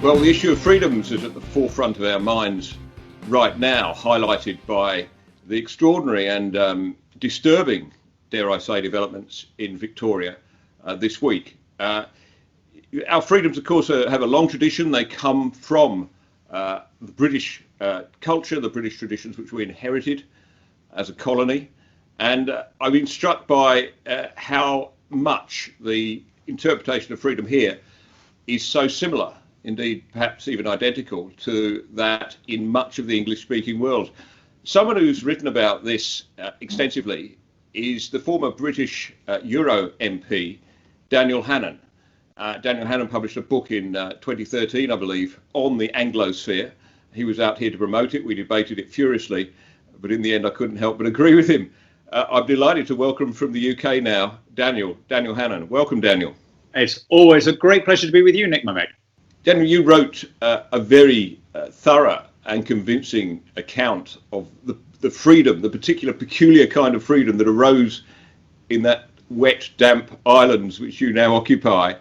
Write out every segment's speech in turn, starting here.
Well, the issue of freedoms is at the forefront of our minds right now, highlighted by the extraordinary and disturbing, dare I say, developments in Victoria this week. Our freedoms, of course, have a long tradition. They come from the British culture, the British traditions which we inherited as a colony. And I've been struck by how much the interpretation of freedom here is so similar, indeed perhaps even identical, to that in much of the English-speaking world. Someone who's written about this extensively is the former British Euro MP, Daniel Hannan. Daniel Hannan published a book in 2013, I believe, on the Anglosphere. He was out here to promote it. We debated it furiously, but in the end I couldn't help but agree with him. I'm delighted to welcome from the UK now, Daniel Hannan. Welcome, Daniel. It's always a great pleasure to be with you, Nick, my mate. Daniel, you wrote a very thorough and convincing account of the freedom, the particular peculiar kind of freedom that arose in that wet, damp islands which you now occupy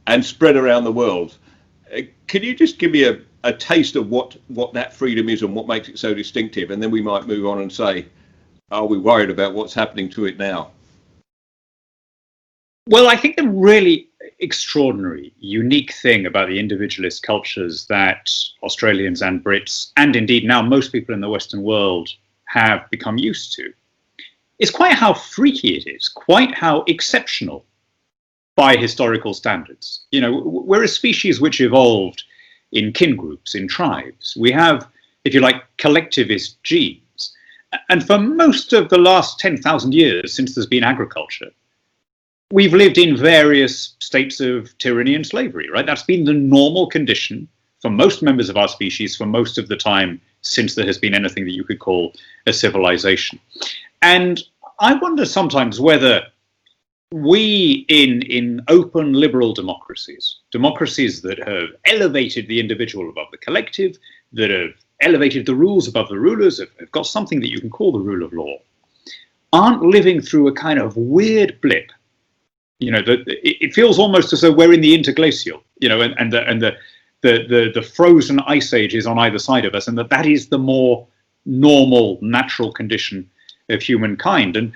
and spread around the world. Can you just give me a taste of what that freedom is and what makes it so distinctive? And then we might move on and say, are we worried about what's happening to it now? Well, I think the really extraordinary, unique thing about the individualist cultures that Australians and Brits, and indeed now most people in the Western world, have become used to, is quite how freaky it is, quite how exceptional by historical standards. You know, we're a species which evolved in kin groups, in tribes. We have, if you like, collectivist genes. And for most of the last 10,000 years since there's been agriculture, we've lived in various states of tyranny and slavery, right? That's been the normal condition for most members of our species for most of the time since there has been anything that you could call a civilization. And I wonder sometimes whether we in open liberal democracies that have elevated the individual above the collective, that have elevated the rules above the rulers, have got something that you can call the rule of law, aren't living through a kind of weird blip. You know, it feels almost as though we're in the interglacial, you know, and the frozen ice age is on either side of us, and that is the more normal, natural condition of humankind. And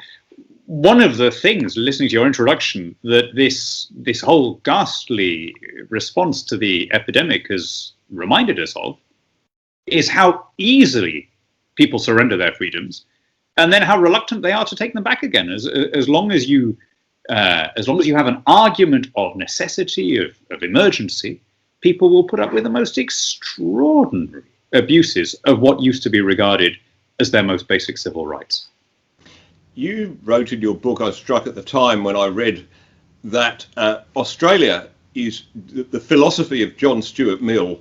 one of the things, listening to your introduction, that this whole ghastly response to the epidemic has reminded us of is how easily people surrender their freedoms, and then how reluctant they are to take them back again, as long as you have an argument of necessity, of emergency, people will put up with the most extraordinary abuses of what used to be regarded as their most basic civil rights. You wrote in your book, I was struck at the time when I read that Australia is the philosophy of John Stuart Mill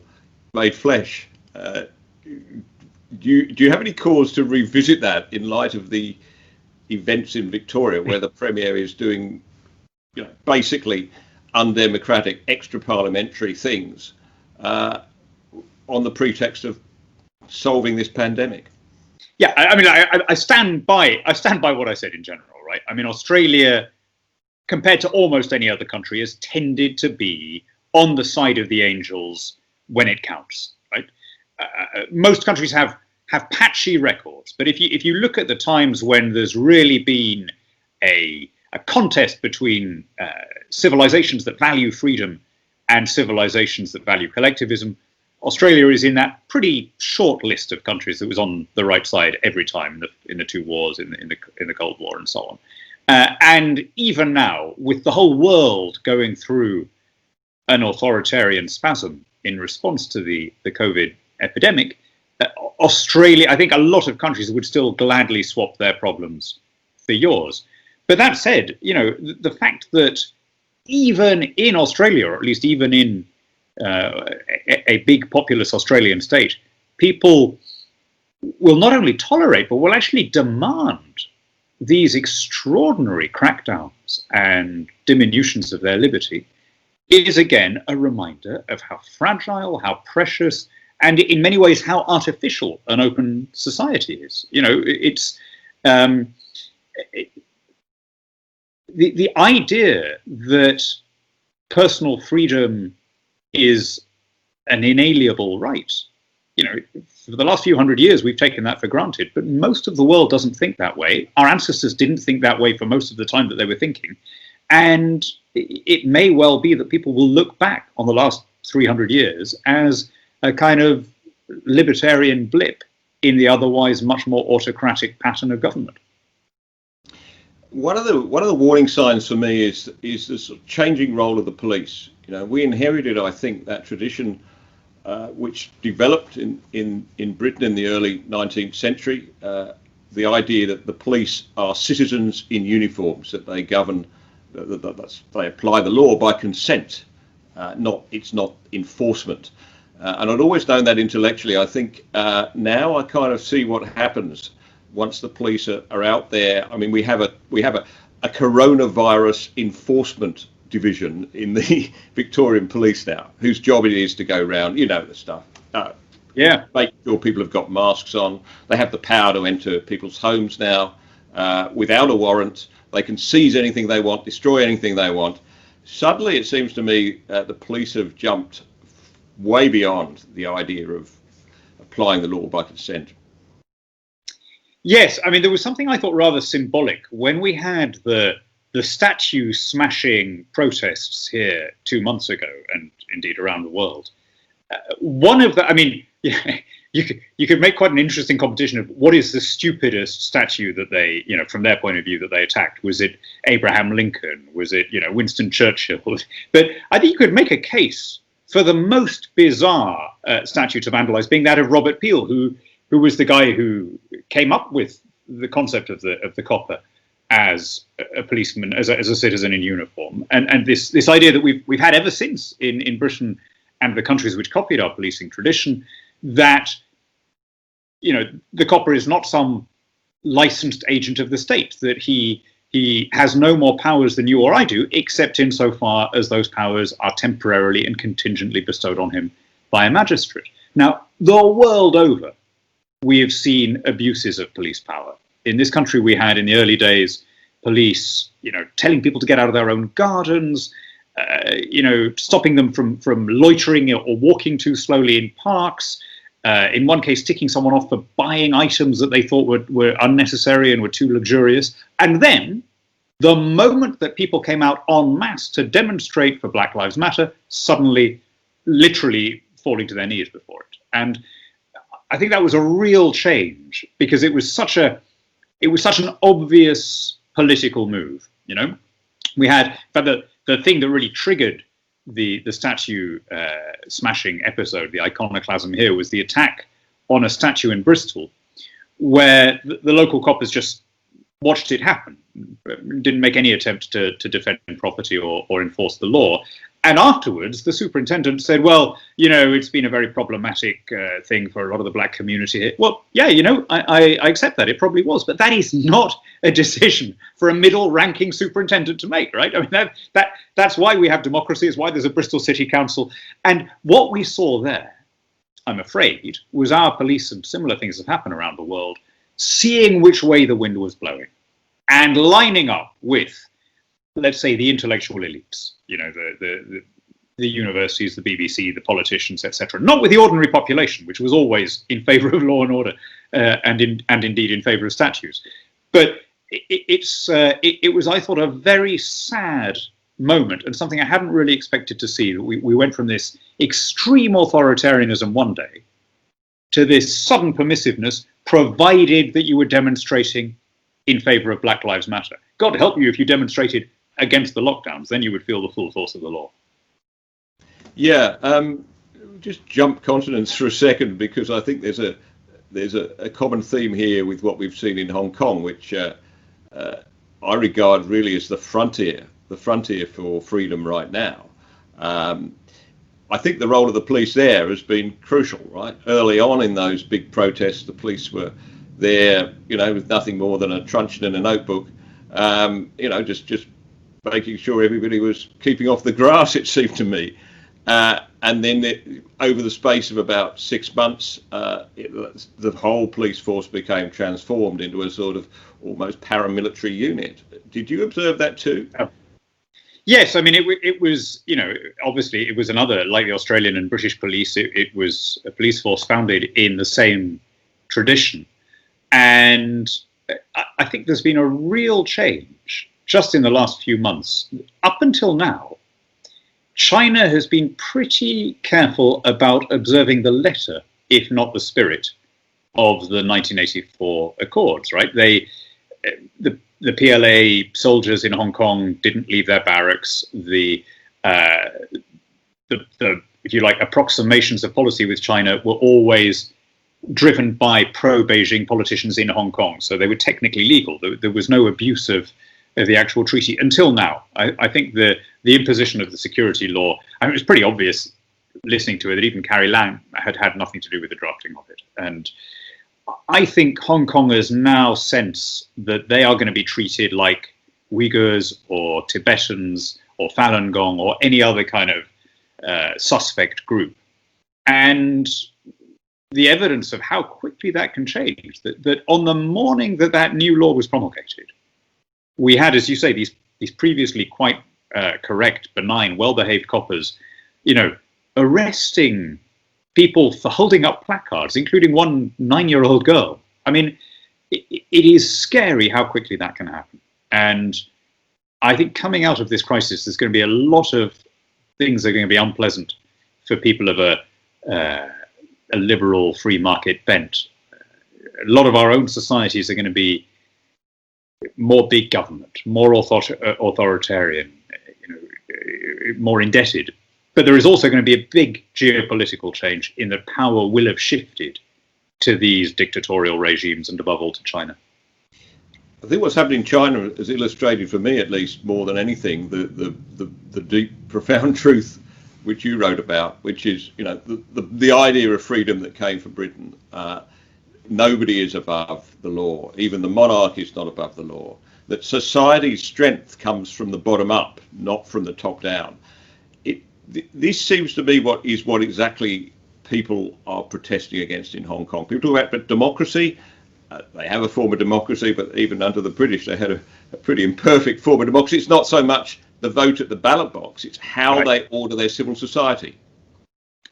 made flesh. Do you have any cause to revisit that in light of the events in Victoria where the Premier is doing, you know, basically undemocratic, extra-parliamentary things on the pretext of solving this pandemic? Yeah, I mean, I stand by what I said in general, right? I mean, Australia, compared to almost any other country, has tended to be on the side of the angels when it counts, right? Most countries have patchy records, but if you look at the times when there's really been a contest between civilizations that value freedom and civilizations that value collectivism, Australia is in that pretty short list of countries that was on the right side every time in the two wars, in the Cold War, and so on. And even now, with the whole world going through an authoritarian spasm in response to the COVID epidemic, Australia, I think a lot of countries would still gladly swap their problems for yours. But that said, you know, the fact that even in Australia, or at least even in a big populous Australian state, people will not only tolerate, but will actually demand these extraordinary crackdowns and diminutions of their liberty, is again a reminder of how fragile, how precious, and in many ways how artificial an open society is. You know, it's the idea that personal freedom is an inalienable right. You know, for the last few hundred years, we've taken that for granted, but most of the world doesn't think that way. Our ancestors didn't think that way for most of the time that they were thinking. And it may well be that people will look back on the last 300 years as a kind of libertarian blip in the otherwise much more autocratic pattern of government. One of the warning signs for me is the sort of changing role of the police. You know, we inherited, I think, that tradition which developed in Britain in the early 19th century. The idea that the police are citizens in uniforms, that they govern, that they apply the law by consent. It's not enforcement. And I'd always known that intellectually. I think now I kind of see what happens once the police are out there. I mean, we have a coronavirus enforcement division in the Victorian police now, whose job it is to go around, you know, the stuff. Make sure people have got masks on. They have the power to enter people's homes now without a warrant. They can seize anything they want, destroy anything they want. Suddenly, it seems to me the police have jumped way beyond the idea of applying the law by consent. Yes, I mean, there was something I thought rather symbolic when we had the statue smashing protests here 2 months ago, and indeed around the world. One of the, I mean, yeah, you could make quite an interesting competition of what is the stupidest statue that they, you know, from their point of view, that they attacked. Was it Abraham Lincoln? Was it, you know, Winston Churchill? But I think you could make a case for the most bizarre statue to vandalize being that of Robert Peel, who was the guy who came up with the concept of the copper as a policeman, as a citizen in uniform, and this idea that we've had ever since in Britain and the countries which copied our policing tradition, that, you know, the copper is not some licensed agent of the state, that he has no more powers than you or I do, except insofar as those powers are temporarily and contingently bestowed on him by a magistrate. Now, the world over, we have seen abuses of police power. In this country, we had in the early days police, you know, telling people to get out of their own gardens, you know, stopping them from loitering or walking too slowly in parks. In one case, ticking someone off for buying items that they thought were unnecessary and were too luxurious. And then, the moment that people came out en masse to demonstrate for Black Lives Matter, suddenly, literally falling to their knees before it. And I think that was a real change, because it was such an obvious political move. You know, we had, but the thing that really triggered the statue smashing episode, the iconoclasm here, was the attack on a statue in Bristol, where the local coppers just watched it happen, didn't make any attempt to defend property or enforce the law. And afterwards, the superintendent said, well, you know, it's been a very problematic thing for a lot of the black community here. Well, yeah, you know, I accept that. It probably was. But that is not a decision for a middle-ranking superintendent to make, right? I mean, that's why we have democracy. It's why there's a Bristol City Council. And what we saw there, I'm afraid, was our police, and similar things have happened around the world, seeing which way the wind was blowing and lining up with, let's say, the intellectual elites, you know, the universities, the BBC, the politicians, etc. Not with the ordinary population, which was always in favour of law and order, and indeed in favour of statues. But it was, I thought, a very sad moment, and something I hadn't really expected to see. That we went from this extreme authoritarianism one day to this sudden permissiveness, provided that you were demonstrating in favour of Black Lives Matter. God help you if you demonstrated against the lockdowns, then you would feel the full force of the law. Yeah, just jump continents for a second, because I think there's a common theme here with what we've seen in Hong Kong, which I regard really as the frontier for freedom right now. I think the role of the police there has been crucial, right? Early on in those big protests, the police were there, you know, with nothing more than a truncheon and a notebook, you know, just making sure everybody was keeping off the grass, it seemed to me. And then over the space of about 6 months, the whole police force became transformed into a sort of almost paramilitary unit. Did you observe that too? Yes, I mean, it was, obviously it was another, like the Australian and British police, it was a police force founded in the same tradition. And I think there's been a real change just in the last few months. Up until now, China has been pretty careful about observing the letter, if not the spirit, of the 1984 Accords, right? The PLA soldiers in Hong Kong didn't leave their barracks. The if you like, approximations of policy with China were always driven by pro-Beijing politicians in Hong Kong, so they were technically legal. There was no abuse of the actual treaty until now. I think the imposition of the security law, I mean, it was pretty obvious listening to it that even Carrie Lam had nothing to do with the drafting of it. And I think Hong Kongers now sense that they are going to be treated like Uyghurs or Tibetans or Falun Gong or any other kind of suspect group. And the evidence of how quickly that can change, that on the morning that new law was promulgated, we had, as you say, these previously quite correct, benign, well-behaved coppers, arresting people for holding up placards, including one 9-year-old girl. I mean, it is scary how quickly that can happen. And I think coming out of this crisis, there's going to be a lot of things that are going to be unpleasant for people of a liberal free market bent. A lot of our own societies are going to be more big government, more authoritarian, more indebted. But there is also going to be a big geopolitical change in that power will have shifted to these dictatorial regimes and above all to China. I think what's happening in China has illustrated, for me at least, more than anything, the deep, profound truth which you wrote about, which is, the idea of freedom that came from Britain. Nobody is above the law. Even the monarch is not above the law. That society's strength comes from the bottom up, not from the top down. This seems to be what exactly people are protesting against in Hong Kong. People talk about democracy. They have a form of democracy, but even under the British, they had a pretty imperfect form of democracy. It's not so much the vote at the ballot box, it's how they order their civil society.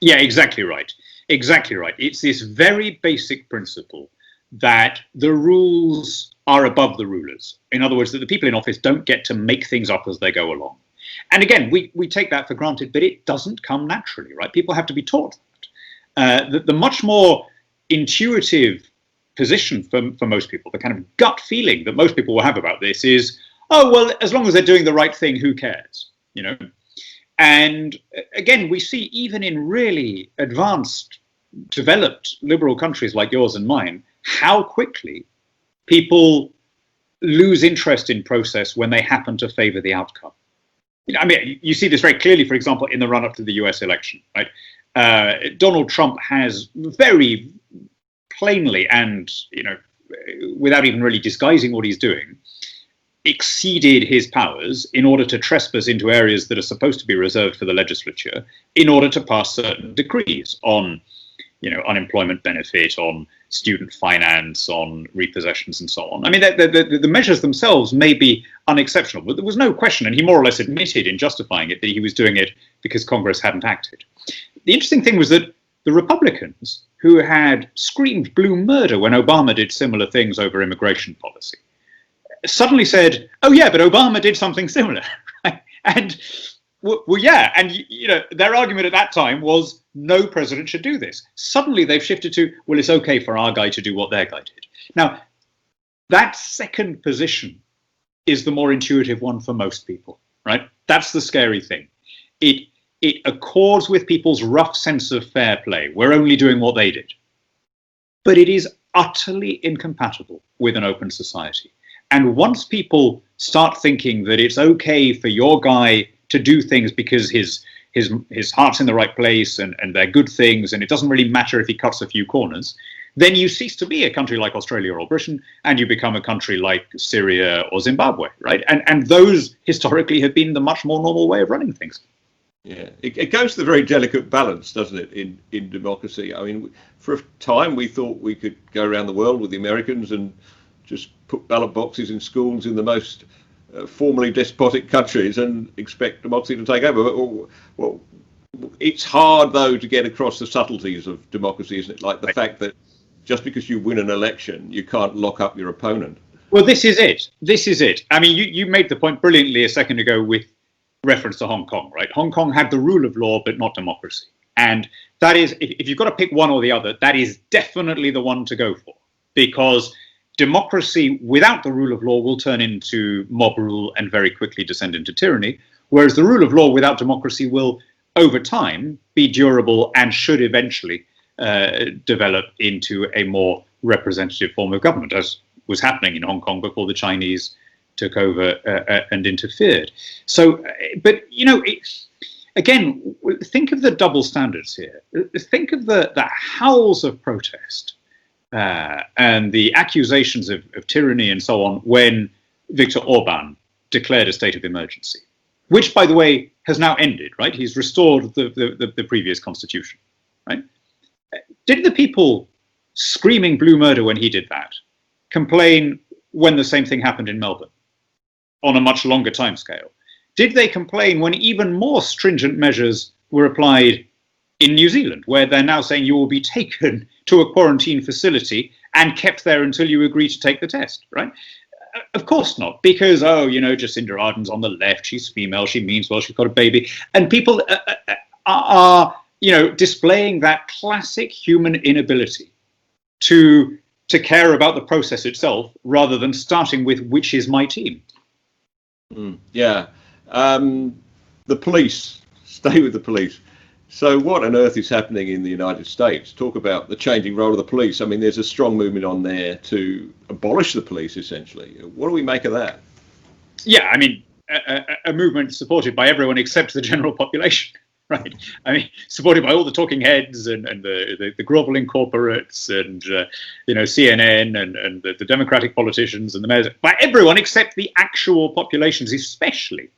Yeah, exactly right. Exactly right. It's this very basic principle that the rules are above the rulers. In other words, that the people in office don't get to make things up as they go along. And again, we take that for granted, but it doesn't come naturally, right? People have to be taught that. The much more intuitive position for most people, the kind of gut feeling that most people will have about this is, oh, well, as long as they're doing the right thing, who cares? And again, we see even in really advanced, developed liberal countries like yours and mine, how quickly people lose interest in process when they happen to favor the outcome. I mean, you see this very clearly, for example, in the run-up to the US election, right? Donald Trump has very plainly and, without even really disguising what he's doing, exceeded his powers in order to trespass into areas that are supposed to be reserved for the legislature in order to pass certain decrees on, unemployment benefit, on student finance, on repossessions and so on. I mean, the measures themselves may be unexceptional, but there was no question, and he more or less admitted in justifying it, that he was doing it because Congress hadn't acted. The interesting thing was that the Republicans, who had screamed blue murder when Obama did similar things over immigration policy, suddenly said, oh yeah, but Obama did something similar. And well, yeah, and their argument at that time was no president should do this. Suddenly they've shifted to, well, it's okay for our guy to do what their guy did. Now, that second position is the more intuitive one for most people, right? That's the scary thing. It accords with people's rough sense of fair play. We're only doing what they did. But it is utterly incompatible with an open society. And once people start thinking that it's okay for your guy to do things because his heart's in the right place and they're good things, and it doesn't really matter if he cuts a few corners, then you cease to be a country like Australia or Britain, and you become a country like Syria or Zimbabwe, right? And those historically have been the much more normal way of running things. Yeah, it goes to the very delicate balance, doesn't it, in democracy? I mean, for a time we thought we could go around the world with the Americans and just put ballot boxes in schools in the most formerly despotic countries and expect democracy to take over. Well, it's hard, though, to get across the subtleties of democracy, isn't it? Like the fact that just because you win an election, you can't lock up your opponent. Well, this is it. This is it. I mean, you made the point brilliantly a second ago with reference to Hong Kong, right? Hong Kong had the rule of law, but not democracy. And that is, if you've got to pick one or the other, that is definitely the one to go for. Because democracy without the rule of law will turn into mob rule and very quickly descend into tyranny. Whereas the rule of law without democracy will, over time, be durable and should eventually develop into a more representative form of government, as was happening in Hong Kong before the Chinese took over and interfered. So, but, you know, again, think of the double standards here. Think of the howls of protest and the accusations of tyranny and so on when Viktor Orban declared a state of emergency, which, by the way, has now ended, right? He's restored the previous constitution, right? Did the people screaming blue murder when he did that complain when the same thing happened in Melbourne on a much longer timescale? Did they complain when even more stringent measures were applied in New Zealand, where they're now saying you will be taken to a quarantine facility and kept there until you agree to take the test, right? Of course not, because, oh, you know, Jacinda Ardern's on the left, she's female, she means well, she's got a baby. And people are, you know, displaying that classic human inability to care about the process itself rather than starting with which is my team. Yeah. The police, stay with the police. So what on earth is happening in the United States? Talk about the changing role of the police. I mean, there's a strong movement on there to abolish the police, essentially. What do we make of that? Yeah, I mean, a movement supported by everyone except the general population, right? I mean, supported by all the talking heads and the groveling corporates and, you know, CNN and the Democratic politicians and the mayors, by everyone except the actual populations, especially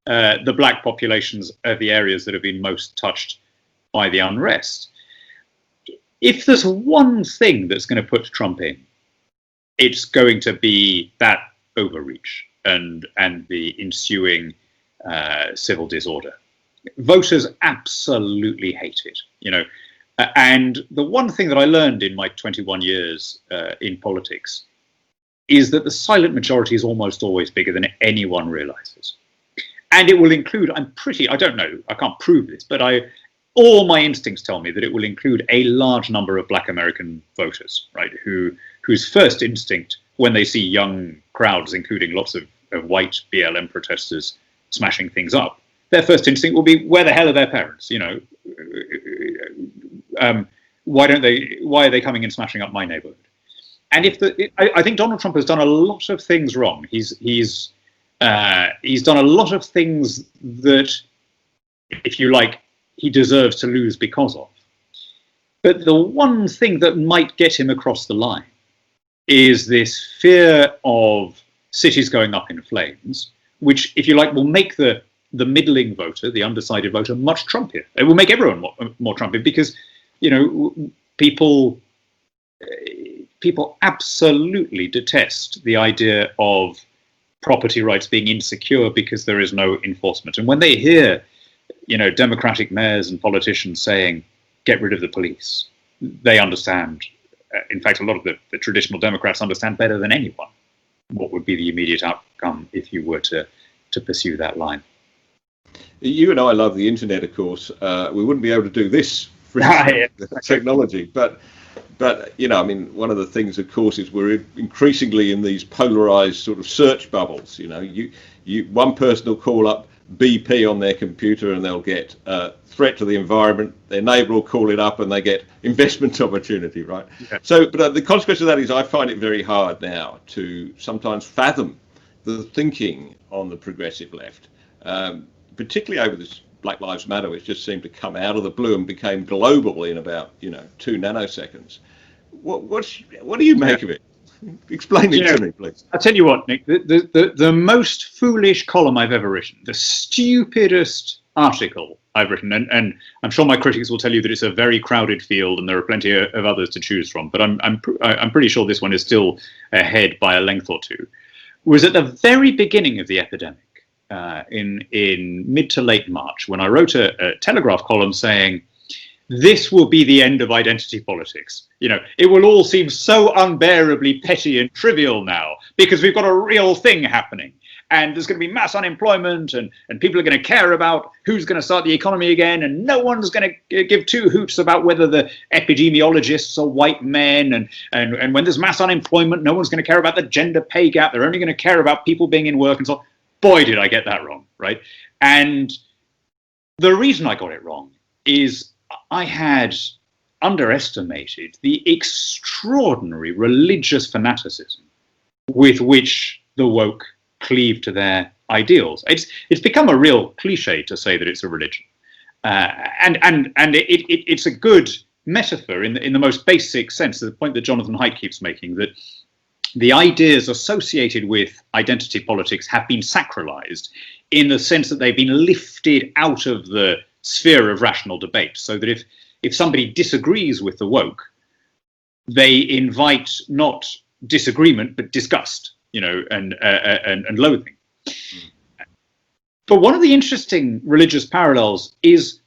the black populations of the areas that have been most touched by the unrest. If there's one thing that's going to put Trump in, it's going to be that overreach and the ensuing civil disorder. Voters absolutely hate it, you know. And the one thing that I learned in my 21 years in politics is that the silent majority is almost always bigger than anyone realizes. And it will include, I don't know, I can't prove this, but all my instincts tell me that it will include a large number of black American voters, right, whose first instinct when they see young crowds, including lots of white BLM protesters smashing things up, their first instinct will be, where the hell are their parents? You know, why are they coming and smashing up my neighborhood? And I think Donald Trump has done a lot of things wrong. He's done a lot of things that, if you like, he deserves to lose because of. But the one thing that might get him across the line is this fear of cities going up in flames, which, if you like, will make the middling voter, the undecided voter, much Trumpier. It will make everyone more Trumpier because, you know, people absolutely detest the idea of property rights being insecure because there is no enforcement. And when they hear, you know, Democratic mayors and politicians saying, get rid of the police, they understand. In fact, a lot of the traditional Democrats understand better than anyone what would be the immediate outcome if you were to pursue that line. You and I love the internet, of course. We wouldn't be able to do this for technology, but you know, I mean, one of the things, of course, is we're increasingly in these polarized sort of search bubbles. You know, one person will call up BP on their computer and they'll get threat to the environment. Their neighbour will call it up and they get investment opportunity, right? Yeah. So, but the consequence of that is I find it very hard now to sometimes fathom the thinking on the progressive left, particularly over this Black Lives Matter, which just seemed to come out of the blue and became global in about 2 nanoseconds. What do you make of it? Explain it to me, please. I'll tell you what, Nick. The most foolish column I've ever written, the stupidest article I've written, and I'm sure my critics will tell you that it's a very crowded field and there are plenty of others to choose from. But I'm pretty sure this one is still ahead by a length or two. was at the very beginning of the epidemic, in mid to late March, when I wrote a Telegraph column saying, this will be the end of identity politics. It will all seem so unbearably petty and trivial now because we've got a real thing happening. And there's going to be mass unemployment, and people are going to care about who's going to start the economy again, and no one's going to give two hoots about whether the epidemiologists are white men, and when there's mass unemployment, no one's going to care about the gender pay gap. They're only going to care about people being in work and so on. Boy, did I get that wrong, right? And the reason I got it wrong is I had underestimated the extraordinary religious fanaticism with which the woke cleave to their ideals. It's become a real cliche to say that it's a religion, and it's a good metaphor in the most basic sense. The point that Jonathan Haidt keeps making, that the ideas associated with identity politics have been sacralized in the sense that they've been lifted out of the sphere of rational debate, so that if somebody disagrees with the woke, they invite not disagreement but disgust, and loathing. But one of the interesting religious parallels is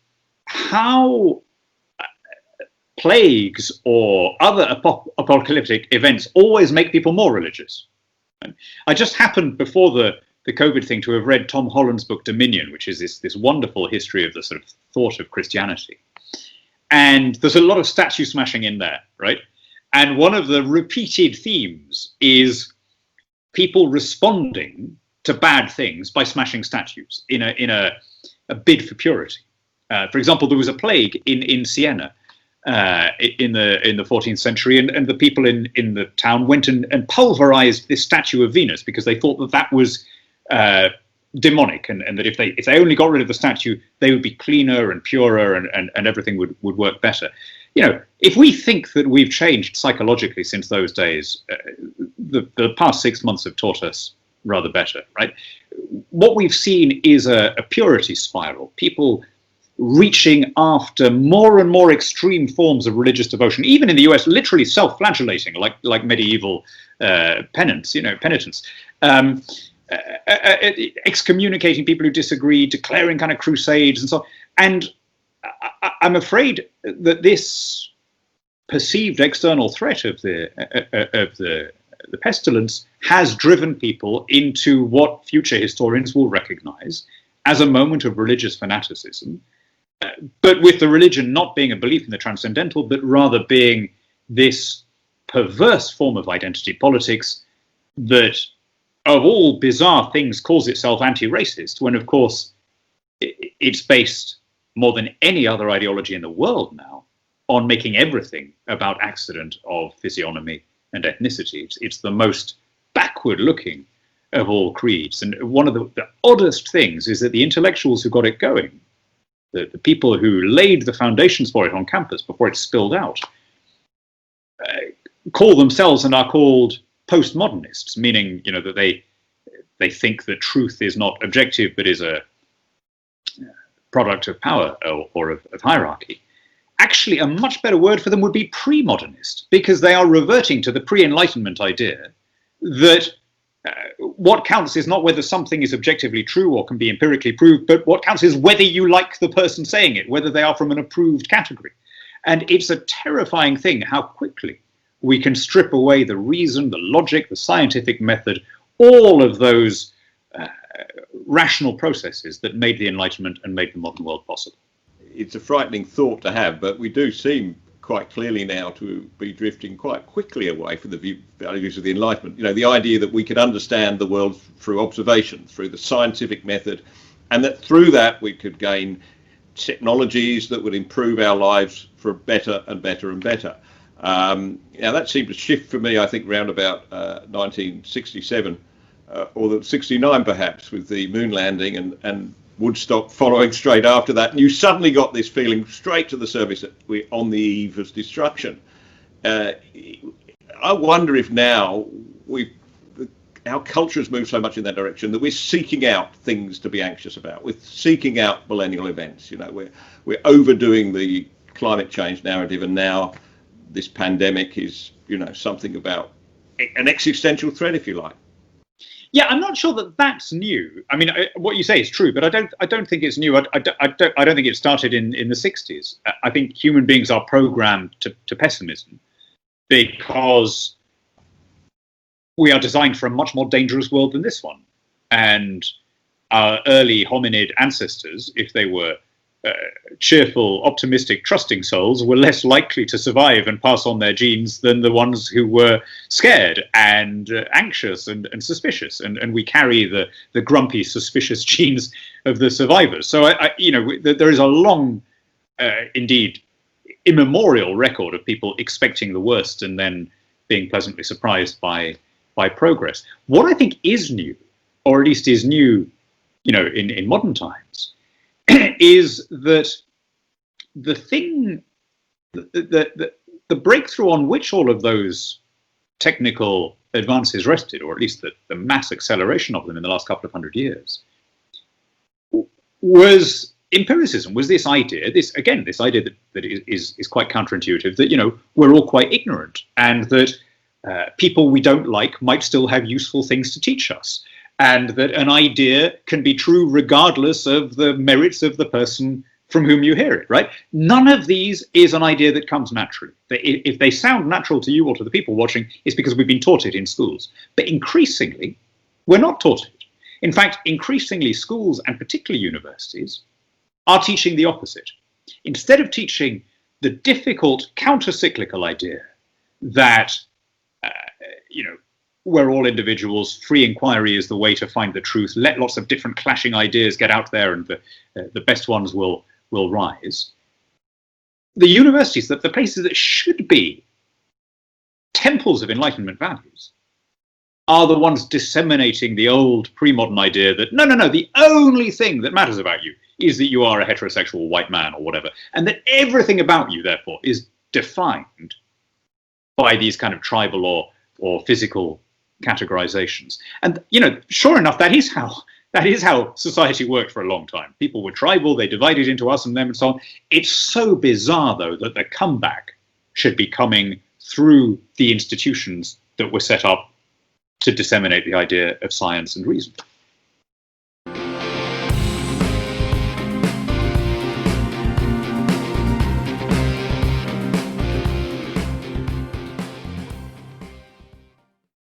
how plagues or other apocalyptic events always make people more religious. I just happened before the COVID thing to have read Tom Holland's book Dominion, which is this wonderful history of the sort of thought of Christianity. And there's a lot of statue smashing in there, right? And one of the repeated themes is people responding to bad things by smashing statues in a bid for purity. For example, there was a plague in Siena in the 14th century, and the people in the town went and pulverized this statue of Venus because they thought that was demonic, and that if they only got rid of the statue, they would be cleaner and purer, and everything would work better. If we think that we've changed psychologically since those days, the past 6 months have taught us rather better, right? What we've seen is a purity spiral, people reaching after more and more extreme forms of religious devotion, even in the US, literally self-flagellating, like medieval penitence, excommunicating people who disagree, declaring kind of crusades and so on. And I'm afraid that this perceived external threat of the pestilence has driven people into what future historians will recognize as a moment of religious fanaticism, but with the religion not being a belief in the transcendental, but rather being this perverse form of identity politics that, of all bizarre things, calls itself anti-racist, when of course it's based more than any other ideology in the world now on making everything about accident of physiognomy and ethnicity. It's the most backward looking of all creeds. And one of the oddest things is that the intellectuals who got it going, the people who laid the foundations for it on campus before it spilled out, call themselves and are called postmodernists, meaning that they think that truth is not objective but is a product of power or of hierarchy. Actually, a much better word for them would be pre-modernist, because they are reverting to the pre-Enlightenment idea that what counts is not whether something is objectively true or can be empirically proved, but what counts is whether you like the person saying it, whether they are from an approved category. And it's a terrifying thing how quickly we can strip away the reason, the logic, the scientific method, all of those rational processes that made the Enlightenment and made the modern world possible. It's a frightening thought to have, but we do seem quite clearly now to be drifting quite quickly away from the values of the Enlightenment. The idea that we could understand the world through observation, through the scientific method, and that through that we could gain technologies that would improve our lives for better and better and better. Now that seemed to shift for me, I think, around about 1967 or the 69 perhaps, with the moon landing and Woodstock following straight after that. And you suddenly got this feeling straight to the surface that we're on the eve of destruction. I wonder if now our culture has moved so much in that direction that we're seeking out things to be anxious about. We're seeking out millennial events. We're overdoing the climate change narrative, and now this pandemic is something about an existential threat, if you like. Yeah, I'm not sure that that's new. I mean, what you say is true, but I don't think it's new. I don't think it started in the 60s. I think human beings are programmed to pessimism because we are designed for a much more dangerous world than this one. And our early hominid ancestors, if they were cheerful, optimistic, trusting souls, were less likely to survive and pass on their genes than the ones who were scared and anxious and suspicious. And we carry the grumpy, suspicious genes of the survivors. So, there is a long, indeed, immemorial record of people expecting the worst and then being pleasantly surprised by progress. What I think is new, or at least is new, in modern times, is that the thing, the breakthrough on which all of those technical advances rested, or at least the mass acceleration of them in the last couple of 100 years, was empiricism, was this idea, this idea that is quite counterintuitive, that, we're all quite ignorant and that people we don't like might still have useful things to teach us. And that an idea can be true regardless of the merits of the person from whom you hear it, right? None of these is an idea that comes naturally. If they sound natural to you or to the people watching, it's because we've been taught it in schools. But increasingly, we're not taught it. In fact, increasingly, schools and particularly universities are teaching the opposite. Instead of teaching the difficult counter-cyclical idea that, we're all individuals, free inquiry is the way to find the truth, let lots of different clashing ideas get out there and the best ones will rise. The universities, the places that should be temples of Enlightenment values, are the ones disseminating the old pre-modern idea that, no, the only thing that matters about you is that you are a heterosexual white man or whatever, and that everything about you, therefore, is defined by these kind of tribal or physical categorizations. And sure enough, that is how society worked for a long time. People were tribal, they divided into us and them and so on. It's so bizarre, though, that the comeback should be coming through the institutions that were set up to disseminate the idea of science and reason.